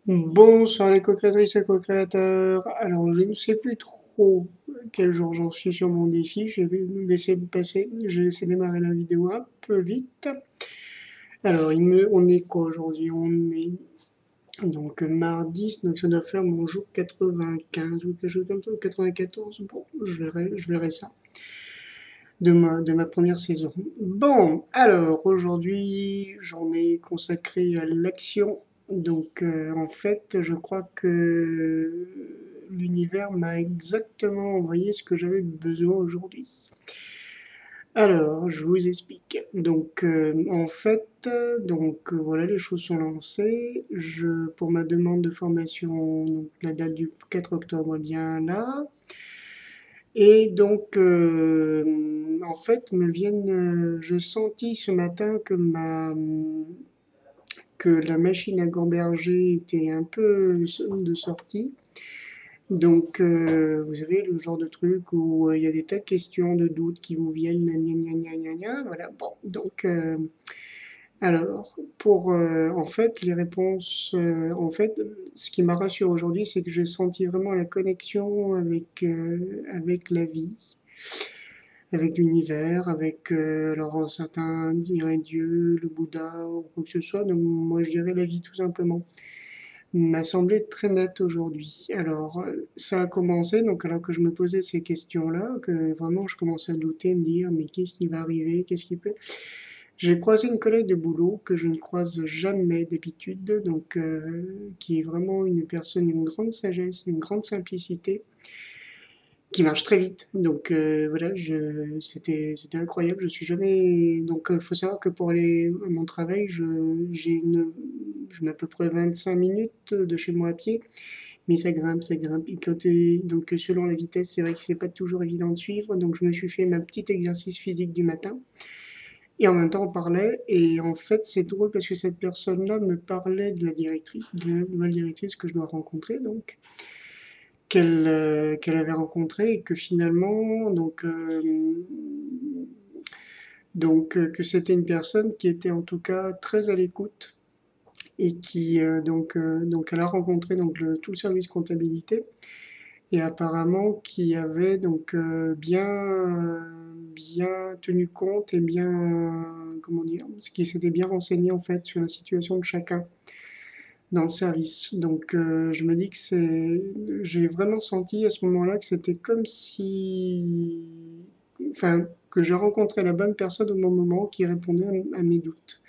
Bonsoir les co-créatrices et co-créateurs. Alors, je ne sais plus trop quel jour j'en suis sur mon défi. Je vais laisser passer. Je vais laisser démarrer la vidéo un peu vite. Alors, on est quoi aujourd'hui? On est donc mardi, donc ça doit faire mon jour 95 ou quelque chose comme ça, ou 94. Bon, je verrai ça de ma première saison. Bon, alors aujourd'hui, j'en ai consacré à l'action. Donc en fait, je crois que l'univers m'a exactement envoyé ce que j'avais besoin aujourd'hui. Alors, je vous explique. Donc, en fait, voilà, les choses sont lancées. Pour ma demande de formation, donc, la date du 4 octobre est bien là. Et donc, en fait, je sentis ce matin que la machine à gamberger était un peu de sortie. Donc, vous savez, le genre de truc où il y a des tas de questions, de doutes qui vous viennent, gna gna gna gna gna gna, voilà, bon, donc, alors, en fait, les réponses, en fait, ce qui m'a rassuré aujourd'hui, c'est que j'ai senti vraiment la connexion avec la vie, avec l'univers, alors certains diraient Dieu, le Bouddha ou quoi que ce soit, donc moi je dirais la vie tout simplement. M'a semblé très net aujourd'hui. Alors, ça a commencé, donc alors que je me posais ces questions-là, que vraiment je commençais à douter, me dire, mais qu'est-ce qui va arriver, qu'est-ce qui peut... J'ai croisé une collègue de boulot que je ne croise jamais d'habitude, donc qui est vraiment une personne d'une grande sagesse, une grande simplicité, qui marche très vite. Donc voilà, c'était incroyable. Je suis jamais. Donc il faut savoir que pour aller à mon travail, je mets à peu près 25 minutes de chez moi à pied, mais ça grimpe, ça grimpe. Et donc selon la vitesse, c'est vrai que c'est pas toujours évident de suivre. Donc je me suis fait ma petite exercice physique du matin. Et en même temps, on parlait, et en fait, c'est drôle parce que cette personne-là me parlait de la directrice, de la nouvelle directrice que je dois rencontrer, donc, qu'elle avait rencontrée, et que finalement, que c'était une personne qui était en tout cas très à l'écoute, et donc elle a rencontré tout le service comptabilité, et apparemment qui avait bien tenu compte et comment dire, qui s'était bien renseigné en fait sur la situation de chacun dans le service. Donc je me dis j'ai vraiment senti à ce moment-là que c'était comme si, enfin, que je rencontrais la bonne personne au bon moment qui répondait à mes doutes.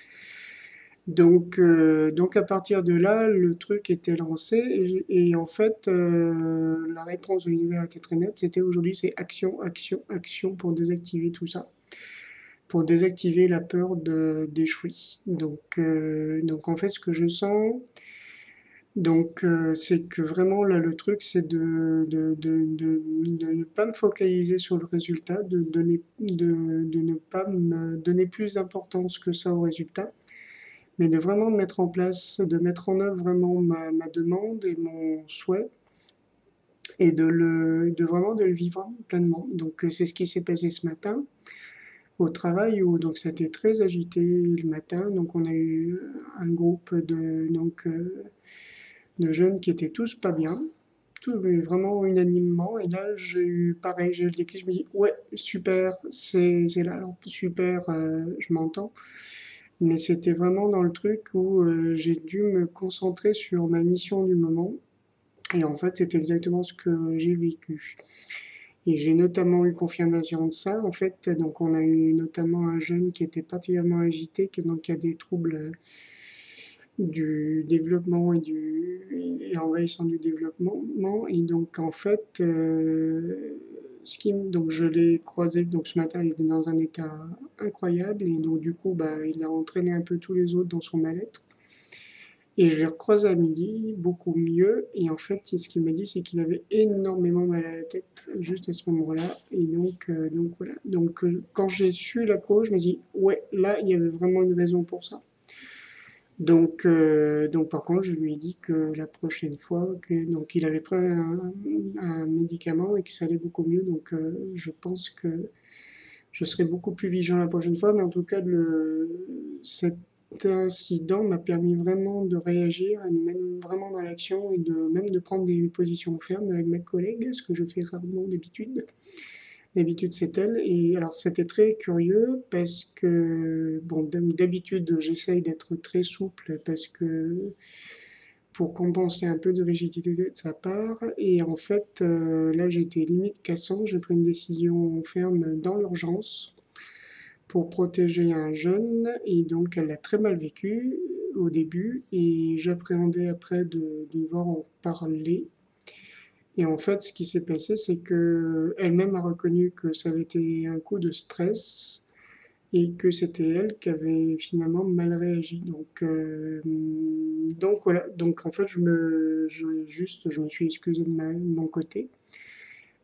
Donc à partir de là, le truc était lancé et en fait, la réponse de l'univers était très nette. C'était aujourd'hui, c'est action, action, action pour désactiver tout ça, pour désactiver la peur d'échouer. Donc en fait, ce que je sens, c'est que vraiment là, le truc, c'est de ne pas me focaliser sur le résultat, de ne pas me donner plus d'importance que ça au résultat, mais de vraiment mettre en place, de mettre en œuvre vraiment ma demande et mon souhait, et de vraiment de le vivre pleinement. Donc c'est ce qui s'est passé ce matin au travail où donc c'était très agité le matin. Donc on a eu un groupe de jeunes qui étaient tous pas bien, tout, mais vraiment unanimement. Et là j'ai eu pareil, j'ai le déclic, je me dis ouais super, c'est là, alors super, je m'entends. Mais c'était vraiment dans le truc où j'ai dû me concentrer sur ma mission du moment. Et en fait, c'est exactement ce que j'ai vécu. Et j'ai notamment eu confirmation de ça. En fait, donc on a eu notamment un jeune qui était particulièrement agité, qui a des troubles du développement et envahissant du développement. Et donc en fait, donc je l'ai croisé. Donc ce matin, il était dans un état incroyable et donc du coup, bah, il a entraîné un peu tous les autres dans son mal-être. Et je l'ai recroisé à midi, beaucoup mieux. Et en fait, ce qu'il m'a dit, c'est qu'il avait énormément mal à la tête juste à ce moment-là. Et donc voilà. Donc quand j'ai su la cause, je me dis, ouais, là, il y avait vraiment une raison pour ça. Donc par contre, je lui ai dit que la prochaine fois, donc il avait pris un médicament et que ça allait beaucoup mieux. Donc je pense que je serai beaucoup plus vigilant la prochaine fois. Mais en tout cas, incident m'a permis vraiment de réagir, et de me mettre vraiment dans l'action et de même de prendre des positions fermes avec mes collègues, ce que je fais rarement d'habitude. D'habitude, c'est elle. Et alors, c'était très curieux parce que, bon, d'habitude, j'essaye d'être très souple parce que pour compenser un peu de rigidité de sa part. Et en fait, là, j'étais limite cassant. J'ai pris une décision ferme dans l'urgence pour protéger un jeune. Et donc, elle l'a très mal vécu au début. Et j'appréhendais après de devoir en parler. Et en fait, ce qui s'est passé, c'est que elle-même a reconnu que ça avait été un coup de stress et que c'était elle qui avait finalement mal réagi. Donc voilà. Donc en fait, je me suis excusé de mon côté.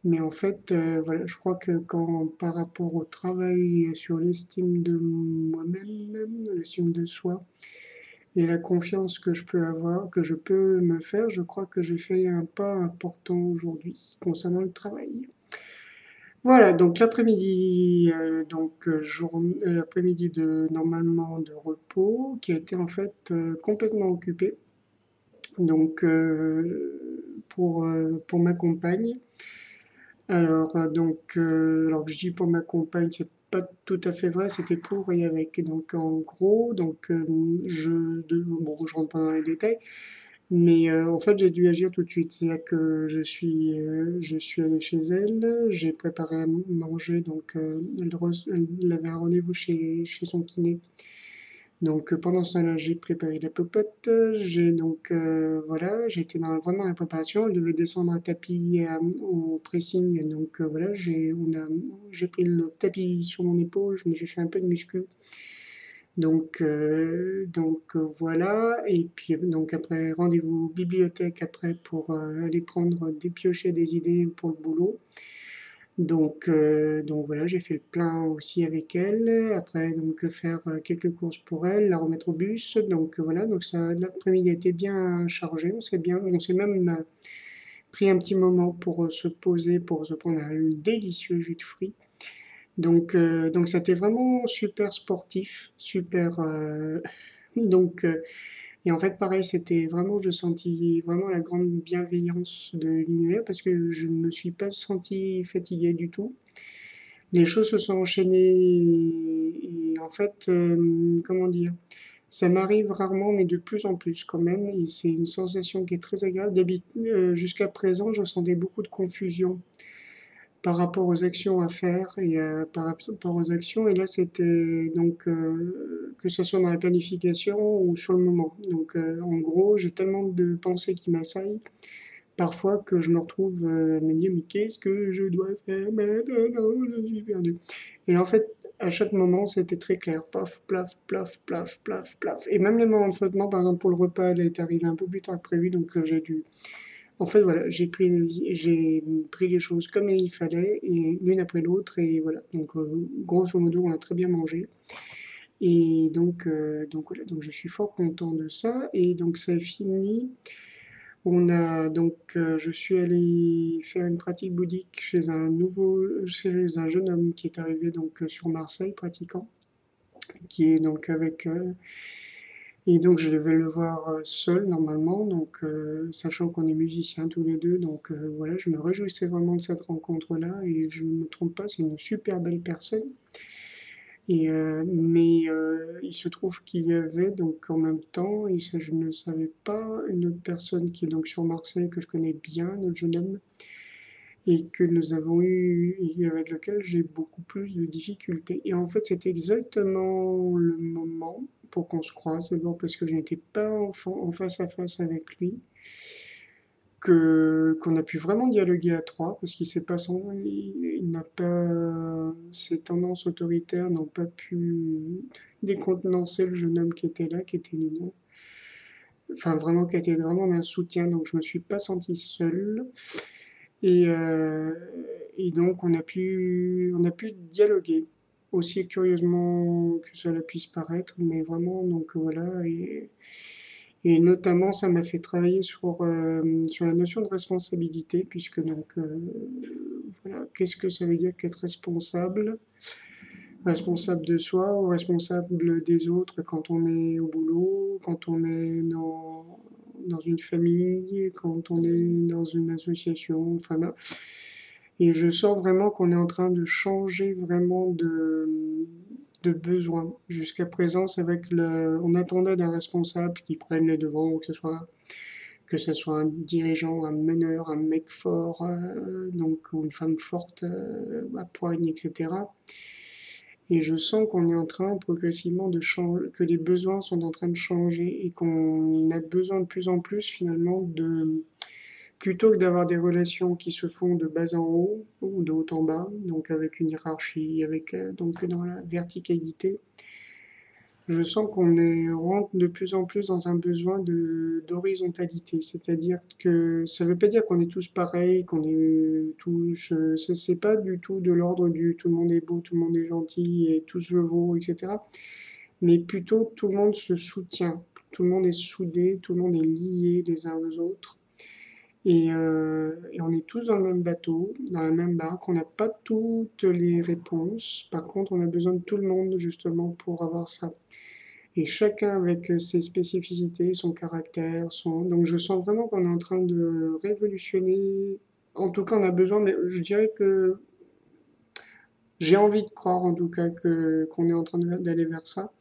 Mais en fait, voilà, je crois que quand par rapport au travail sur l'estime de moi-même, l'estime de soi, et la confiance que je peux avoir, que je peux me faire, je crois que j'ai fait un pas important aujourd'hui concernant le travail. Voilà, donc l'après-midi, après-midi de normalement de repos, qui a été en fait complètement occupé. Donc pour ma compagne. Alors que je dis pour ma compagne, c'est pas tout à fait vrai, c'était pour et avec. Donc en gros, bon, je rentre pas dans les détails, mais en fait j'ai dû agir tout de suite. C'est-à-dire que je suis allé chez elle, j'ai préparé à manger, donc elle avait un rendez-vous chez son kiné. Donc pendant ce temps-là, j'ai préparé la popote. Voilà, j'étais vraiment dans la préparation. Elle devait descendre un tapis au pressing. Donc voilà, j'ai pris le tapis sur mon épaule. Je me suis fait un peu de muscu. Voilà. Et puis donc après rendez-vous bibliothèque après pour aller prendre piocher des idées pour le boulot. Donc voilà, j'ai fait le plein aussi avec elle. Après, donc faire quelques courses pour elle, la remettre au bus. Donc voilà, donc ça, l'après-midi a été bien chargé. On s'est même pris un petit moment pour se poser, pour se prendre un délicieux jus de fruits. Donc c'était vraiment super sportif, super. Donc et en fait, pareil, c'était vraiment, je sentis vraiment la grande bienveillance de l'univers parce que je ne me suis pas senti fatigué du tout. Les choses se sont enchaînées et en fait, comment dire, ça m'arrive rarement, mais de plus en plus quand même, et c'est une sensation qui est très agréable. Jusqu'à présent, je sentais beaucoup de confusion par rapport aux actions à faire et par rapport aux actions. Et là, c'était donc que ce soit dans la planification ou sur le moment. Donc, en gros, j'ai tellement de pensées qui m'assaillent parfois que je me retrouve à me dire mais qu'est-ce que je dois faire maintenant? Je suis perdu. Et là, en fait, à chaque moment, c'était très clair. Paf, plaf, plaf, plaf, plaf, plaf. Et même les moments de flottement, par exemple pour le repas, elle est arrivée un peu plus tard que prévu, donc j'ai dû en fait, voilà, j'ai pris les choses comme il fallait, et l'une après l'autre, et voilà. Donc, grosso modo, on a très bien mangé. Et donc voilà, donc je suis fort content de ça. Et donc, ça est fini. Je suis allé faire une pratique bouddhique chez un jeune homme qui est arrivé donc sur Marseille, pratiquant, qui est donc et donc je devais le voir seul normalement, donc sachant qu'on est musiciens tous les deux, donc voilà, je me réjouissais vraiment de cette rencontre-là et je ne me trompe pas, c'est une super belle personne. Il se trouve qu'il y avait donc en même temps, je ne savais pas, une autre personne qui est donc sur Marseille que je connais bien, notre jeune homme, et que nous avons eu, et avec lequel j'ai beaucoup plus de difficultés. Et en fait, c'est exactement le moment pour qu'on se croise, d'abord parce que je n'étais pas en face à face avec lui, qu'on a pu vraiment dialoguer à trois, parce qu'il s'est pas il n'a pas, ses tendances autoritaires n'ont pas pu décontenancer le jeune homme qui était là, enfin vraiment, qui était vraiment d'un soutien, donc je me suis pas senti seul. Et, euh, et donc on a pu dialoguer, aussi curieusement que cela puisse paraître, mais vraiment, donc voilà, et notamment ça m'a fait travailler sur la notion de responsabilité, puisque donc voilà, qu'est-ce que ça veut dire qu'être responsable? responsable de soi ou responsable des autres quand on est au boulot, quand on est dans une famille, quand on est dans une association, enfin là. Et je sens vraiment qu'on est en train de changer vraiment de besoin. Jusqu'à présent, c'est vrai que on attendait d'un responsable qui prenne les devants, que ce soit un dirigeant, un meneur, un mec fort, donc, ou une femme forte à poigne, etc. Et je sens qu'on est en train progressivement de changer, que les besoins sont en train de changer et qu'on a besoin de plus en plus finalement plutôt que d'avoir des relations qui se font de bas en haut ou de haut en bas, donc avec une hiérarchie, avec donc dans la verticalité, je sens rentre de plus en plus dans un besoin d'horizontalité, c'est-à-dire que ça ne veut pas dire qu'on est tous pareils, qu'on est tous, c'est pas du tout de l'ordre du tout le monde est beau, tout le monde est gentil et tous je vaux, etc. Mais plutôt tout le monde se soutient, tout le monde est soudé, tout le monde est lié les uns aux autres. Et on est tous dans le même bateau, dans la même barque. On n'a pas toutes les réponses. Par contre, on a besoin de tout le monde justement pour avoir ça. Et chacun avec ses spécificités, son caractère, son... Donc je sens vraiment qu'on est en train de révolutionner. En tout cas, on a besoin, mais je dirais que j'ai envie de croire en tout cas qu'on est en train d'aller vers ça.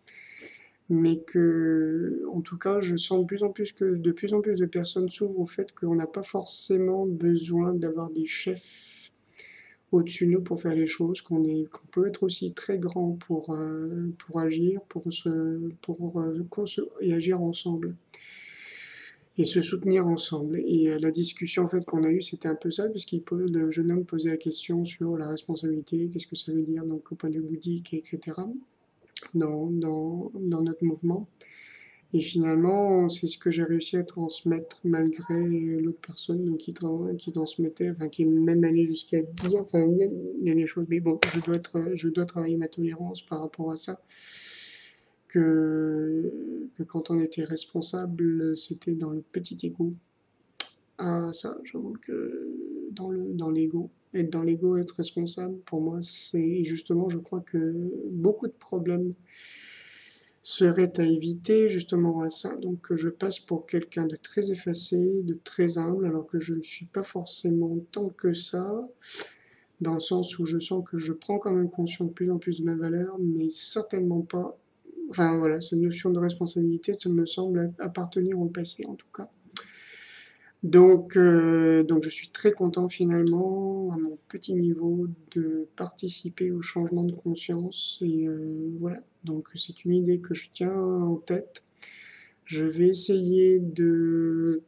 Mais que, en tout cas, je sens de plus en plus de personnes s'ouvrent au fait qu'on n'a pas forcément besoin d'avoir des chefs au-dessus de nous pour faire les choses, qu'on peut être aussi très grand pour agir, et agir ensemble et se soutenir ensemble. Et la discussion en fait qu'on a eue, c'était un peu ça, le jeune homme posait la question sur la responsabilité, qu'est-ce que ça veut dire donc au point de vue bouddhique, etc. Dans notre mouvement. Et finalement, c'est ce que j'ai réussi à transmettre malgré l'autre personne donc qui transmettait, enfin qui est même allé jusqu'à dire, enfin il y a des choses, mais bon, je dois travailler ma tolérance par rapport à ça, que quand on était responsable, c'était dans le petit ego. Ah ça, j'avoue que dans l'ego, être dans l'ego, être responsable, pour moi, c'est justement, je crois que beaucoup de problèmes serait à éviter justement à ça. Donc je passe pour quelqu'un de très effacé, de très humble, alors que je ne suis pas forcément tant que ça, dans le sens où je sens que je prends quand même conscience de plus en plus de ma valeur, mais certainement pas. Enfin voilà, cette notion de responsabilité, ça me semble appartenir au passé en tout cas. Donc je suis très content finalement, à mon petit niveau, de participer au changement de conscience. Et voilà, donc c'est une idée que je tiens en tête. Je vais essayer de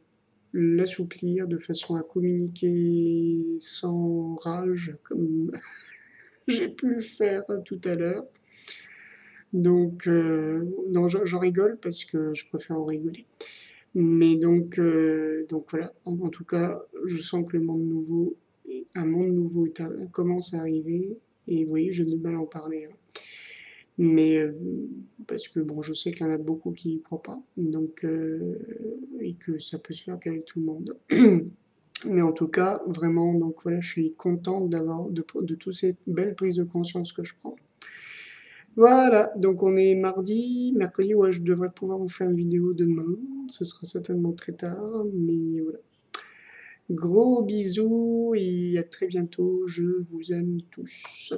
l'assouplir de façon à communiquer sans rage, comme j'ai pu le faire tout à l'heure. Donc, non, j'en rigole parce que je préfère en rigoler. Mais donc voilà, en tout cas, je sens que un monde nouveau commence à arriver, et oui, je n'ai mal en parler. Hein. Mais parce que bon, je sais qu'il y en a beaucoup qui y croient pas, donc et que ça peut se faire qu'avec tout le monde. Mais en tout cas, vraiment, donc voilà, je suis contente de toutes ces belles prises de conscience que je prends. Voilà, donc on est mardi, mercredi, ouais, je devrais pouvoir vous faire une vidéo demain, ce sera certainement très tard, mais voilà. Gros bisous et à très bientôt, je vous aime tous.